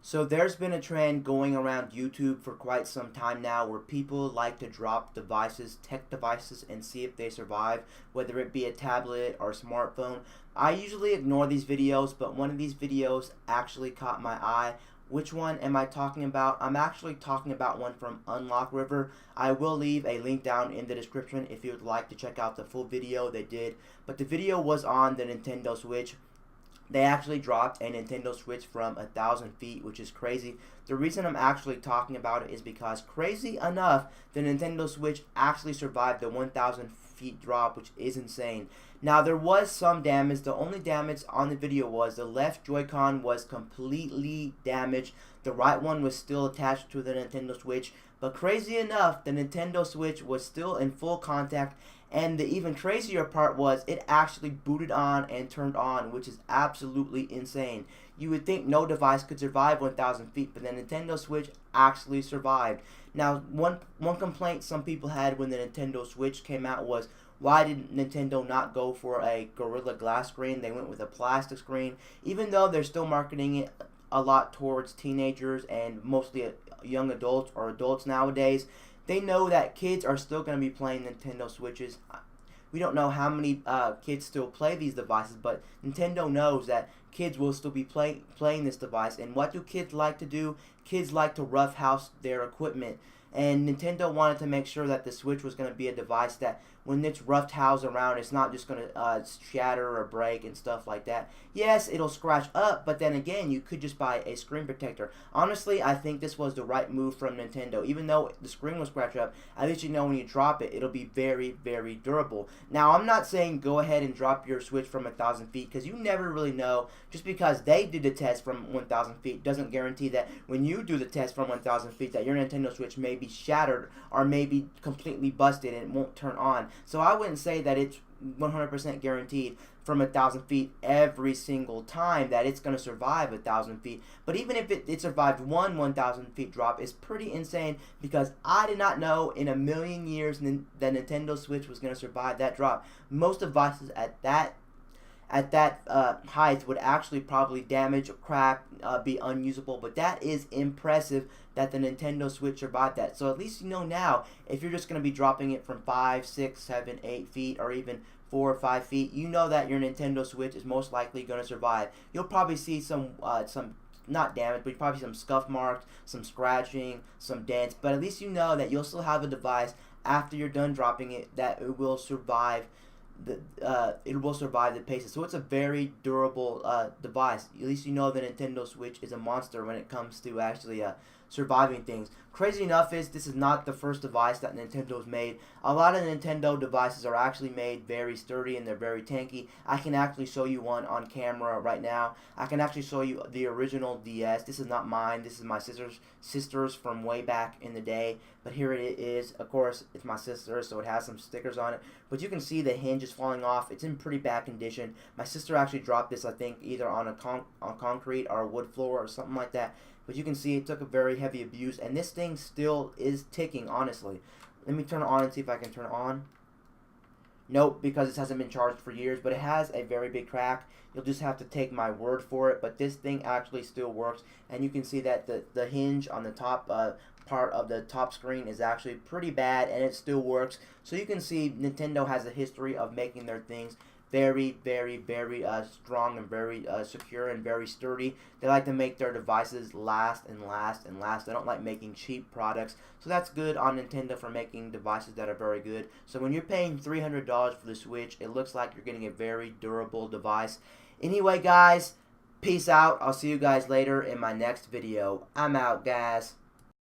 So there's been a trend going around YouTube for quite some time now where people like to drop devices, tech devices, and see if they survive, whether it be a tablet or a smartphone. I usually ignore these videos, but one of these videos actually caught my eye. Which one am I talking about? I'm actually talking about one from Unlock River. I will leave a link down in the description if you would like to check out the full video they did. But the video was on the Nintendo Switch. They actually dropped a Nintendo Switch from 1,000 feet, which is crazy. The reason I'm actually talking about it is because, crazy enough, the Nintendo Switch actually survived the 1,000 feet drop, which is insane. Now, there was some damage. The only damage on the video was the left Joy-Con was completely damaged. The right one was still attached to the Nintendo Switch. But crazy enough, the Nintendo Switch was still in full contact. And the even crazier part was it actually booted on and turned on, which is absolutely insane. You would think no device could survive 1,000 feet, but the Nintendo Switch actually survived. Now, one complaint some people had when the Nintendo Switch came out was, why did Nintendo not go for a Gorilla Glass screen? They went with a plastic screen, even though they're still marketing it a lot towards teenagers and mostly young adults or adults nowadays. They know that kids are still going to be playing Nintendo Switches. We don't know how many kids still play these devices, but Nintendo knows that kids will still be playing this device. And what do kids like to do? Kids like to roughhouse their equipment. And Nintendo wanted to make sure that the Switch was going to be a device that when it's roughed housed around, it's not just going to shatter or break and stuff like that. Yes, it'll scratch up, but then again, you could just buy a screen protector. Honestly, I think this was the right move from Nintendo. Even though the screen will scratch up, at least you know when you drop it, it'll be very, very durable. Now, I'm not saying go ahead and drop your Switch from 1,000 feet, because you never really know. Just because they did the test from 1,000 feet doesn't guarantee that when you do the test from 1,000 feet that your Nintendo Switch may be shattered or maybe completely busted and it won't turn on. So I wouldn't say that it's 100% guaranteed from 1,000 feet every single time that it's going to survive 1,000 feet. But even if it survived one 1,000 feet drop, it's pretty insane, because I did not know in a million years that Nintendo Switch was going to survive that drop. Most devices at that height would actually probably damage or crack, be unusable, but that is impressive that the Nintendo Switch survived that. So at least you know now, if you're just going to be dropping it from 5, 6, 7, 8 feet, or even 4 or 5 feet, you know that your Nintendo Switch is most likely going to survive. You'll probably see some not damage, but you probably see some scuff marks, some scratching, some dents, but at least you know that you'll still have a device after you're done dropping it that it will survive the paces. So it's a very durable device. At least you know the Nintendo Switch is a monster when it comes to actually surviving things. Crazy enough is this is not the first device that Nintendo's made. A lot of Nintendo devices are actually made very sturdy and they're very tanky. I can actually show you one on camera right now. I can actually show you the original DS. This is not mine. This is my sister's from way back in the day. But here it is. Of course, it's my sister's, so it has some stickers on it. But you can see the hinge is falling off. It's in pretty bad condition. My sister actually dropped this, I think, either on a concrete or a wood floor or something like that. But you can see it took a very heavy abuse, and this thing still is ticking, honestly. Let me turn it on and see if I can turn it on. Nope, because it hasn't been charged for years, but it has a very big crack. You'll just have to take my word for it, but this thing actually still works. And you can see that the hinge on the top part of the top screen is actually pretty bad, and it still works. So you can see Nintendo has a history of making their things very, very, very strong and very secure and very sturdy. They like to make their devices last and last and last. They don't like making cheap products. So that's good on Nintendo for making devices that are very good. So when you're paying $300 for the Switch, it looks like you're getting a very durable device. Anyway, guys, peace out. I'll see you guys later in my next video. I'm out, guys.